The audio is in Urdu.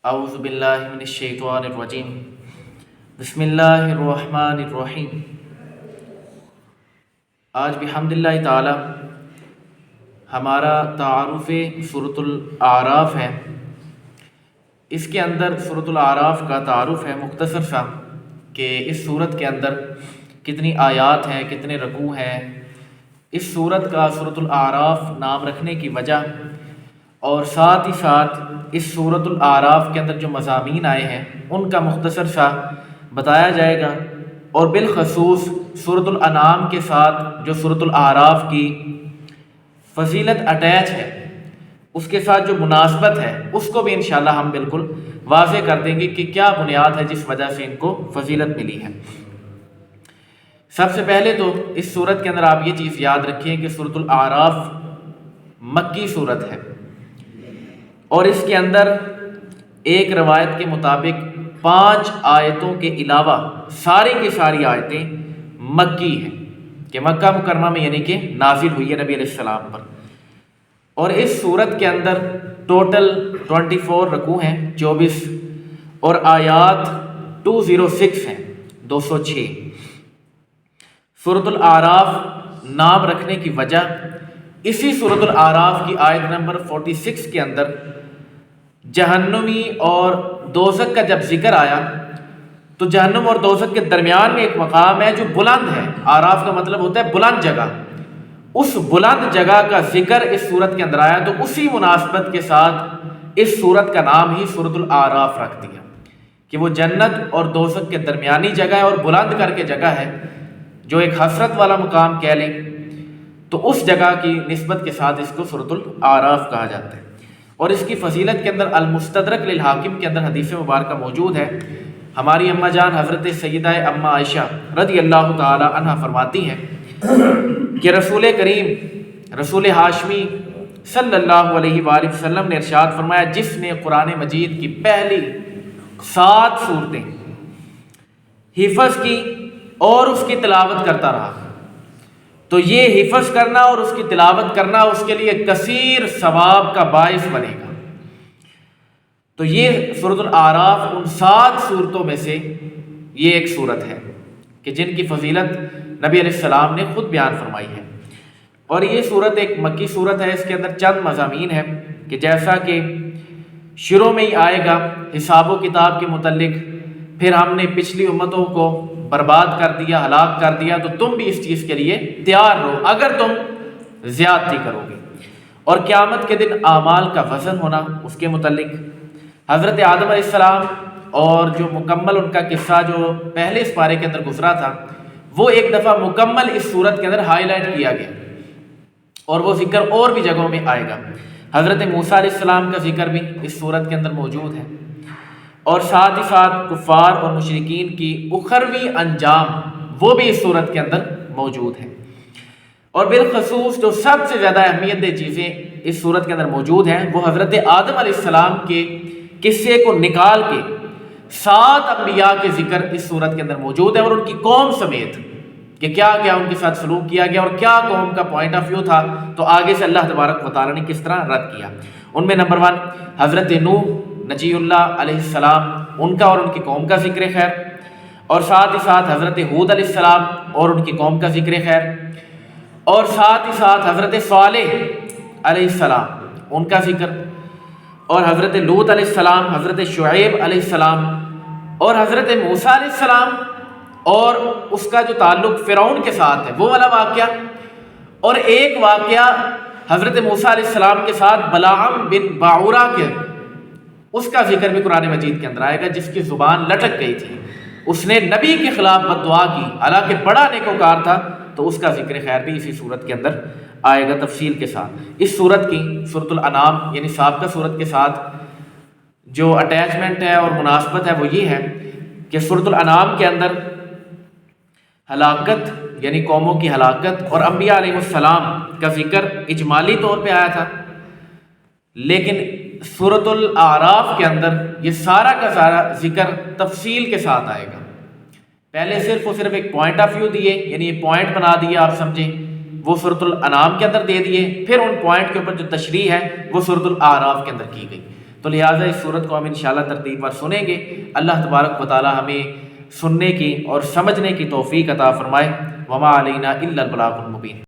اعوذ باللہ من الشیطان الرجیم بسم اللہ الرحمن الرحیم۔ آج بحمد اللہ تعالی ہمارا تعارف سورۃ الاعراف ہے۔ اس کے اندر سورۃ الاعراف کا تعارف ہے مختصر سا کہ اس سورت کے اندر کتنی آیات ہیں، کتنے رکوع ہیں۔ اس سورت کا سورۃ الاعراف نام رکھنے کی وجہ اور ساتھ ہی ساتھ اس سورۃ الاعراف کے اندر جو مضامین آئے ہیں ان کا مختصر سا بتایا جائے گا، اور بالخصوص سورۃ الانعام کے ساتھ جو سورۃ الاعراف کی فضیلت اٹیچ ہے، اس کے ساتھ جو مناسبت ہے، اس کو بھی انشاءاللہ ہم بالکل واضح کر دیں گے کہ کیا بنیاد ہے جس وجہ سے ان کو فضیلت ملی ہے۔ سب سے پہلے تو اس سورت کے اندر آپ یہ چیز یاد رکھیں کہ سورۃ الاعراف مکی سورت ہے، اور اس کے اندر ایک روایت کے مطابق 5 آیتوں کے علاوہ ساری کی ساری آیتیں مکی ہیں، کہ مکہ مکرمہ میں یعنی کہ نازل ہوئی ہے نبی علیہ السلام پر۔ اور اس سورت کے اندر ٹوٹل 24 رکوع ہیں، 24، اور آیات 206 ہیں، 206۔ سورۃ الاعراف نام رکھنے کی وجہ اسی سورۃ الاعراف کی آیت نمبر 46 کے اندر جہنمی اور دوزخ کا جب ذکر آیا تو جہنم اور دوزخ کے درمیان میں ایک مقام ہے جو بلند ہے۔ اعراف کا مطلب ہوتا ہے بلند جگہ۔ اس بلند جگہ کا ذکر اس سورت کے اندر آیا، تو اسی مناسبت کے ساتھ اس سورت کا نام ہی سورۃ الاعراف رکھ دیا کہ وہ جنت اور دوزخ کے درمیانی جگہ ہے اور بلند کر کے جگہ ہے، جو ایک حسرت والا مقام کہہ لیں، تو اس جگہ کی نسبت کے ساتھ اس کو سورۃ الاعراف کہا جاتا ہے۔ اور اس کی فضیلت کے اندر المستدرک للحاکم کے اندر حدیث مبارکہ موجود ہے۔ ہماری اماں جان حضرت سیدہ اماں عائشہ رضی اللہ تعالی عنہ فرماتی ہیں کہ رسول کریم رسول ہاشمی صلی اللہ علیہ وآلہ وسلم نے ارشاد فرمایا، جس نے قرآن مجید کی پہلی 7 سورتیں حفظ کی اور اس کی تلاوت کرتا رہا، تو یہ حفظ کرنا اور اس کی تلاوت کرنا اس کے لیے کثیر ثواب کا باعث بنے گا۔ تو یہ سورۃ الاعراف ان 7 صورتوں میں سے یہ ایک صورت ہے کہ جن کی فضیلت نبی علیہ السلام نے خود بیان فرمائی ہے۔ اور یہ صورت ایک مکی صورت ہے۔ اس کے اندر چند مضامین ہیں کہ جیسا کہ شروع میں ہی آئے گا حساب و کتاب کے متعلق، پھر ہم نے پچھلی امتوں کو برباد کر دیا، ہلاک کر دیا، تو تم بھی اس چیز کے لیے تیار رہو اگر تم زیادتی کرو گے۔ اور قیامت کے دن اعمال کا وزن ہونا، اس کے متعلق حضرت آدم علیہ السلام اور جو مکمل ان کا قصہ جو پہلے اس پارے کے اندر گزرا تھا، وہ ایک دفعہ مکمل اس صورت کے اندر ہائی لائٹ کیا گیا، اور وہ ذکر اور بھی جگہوں میں آئے گا۔ حضرت موسیٰ علیہ السلام کا ذکر بھی اس صورت کے اندر موجود ہے، اور ساتھ ہی ساتھ کفار اور مشرکین کی اخروی انجام وہ بھی اس صورت کے اندر موجود ہیں۔ اور بالخصوص جو سب سے زیادہ اہمیت دہ چیزیں اس صورت کے اندر موجود ہیں، وہ حضرت آدم علیہ السلام کے قصے کو نکال کے 7 انبیاء کے ذکر اس صورت کے اندر موجود ہے، اور ان کی قوم سمیت کہ کیا کیا ان کے ساتھ سلوک کیا گیا اور کیا قوم کا پوائنٹ آف ویو تھا، تو آگے سے اللہ تبارک و تعالیٰ نے کس طرح رد کیا۔ ان میں نمبر 1 حضرت نوح نجی اللہ علیہ السلام، ان کا اور ان کی قوم کا ذکر خیر، اور ساتھ ہی ساتھ حضرت ہود علیہ السلام اور ان کی قوم کا ذکر خیر، اور ساتھ ہی ساتھ حضرت صالح علیہ السلام ان کا ذکر، اور حضرت لوط علیہ السلام، حضرت شعیب علیہ السلام، اور حضرت موسیٰ علیہ السلام اور اس کا جو تعلق فرعون کے ساتھ ہے وہ والا واقعہ، اور ایک واقعہ حضرت موسیٰ علیہ السلام کے ساتھ بلعام بن باعورہ کے، اس کا ذکر بھی قرآن مجید کے اندر آئے گا، جس کی زبان لٹک گئی تھی، اس نے نبی کے خلاف بد دعا کی، حالانکہ بڑا نیکوکار تھا، تو اس کا ذکر خیر بھی اسی صورت کے اندر آئے گا تفصیل کے ساتھ۔ اس صورت کی سورۃ الانعام یعنی سابقہ صورت کے ساتھ جو اٹیچمنٹ ہے اور مناسبت ہے وہ یہ ہے کہ سورۃ الانعام کے اندر ہلاکت یعنی قوموں کی ہلاکت اور انبیاء علیہ السلام کا ذکر اجمالی طور پہ آیا تھا، لیکن سورۃ الاعراف کے اندر یہ سارا کا سارا ذکر تفصیل کے ساتھ آئے گا۔ پہلے صرف اور صرف ایک پوائنٹ آف ویو دیے، یعنی یہ پوائنٹ بنا دیے آپ سمجھیں، وہ سورۃ الانعام کے اندر دے دیے، پھر ان پوائنٹ کے اوپر جو تشریح ہے وہ سورۃ الاعراف کے اندر کی گئی۔ تو لہٰذا اس صورت کو ہم انشاءاللہ ترتیب پر سنیں گے۔ اللہ تبارک و تعالی ہمیں سننے کی اور سمجھنے کی توفیق عطا فرمائے۔ وما علینا الا البلاغ المبین۔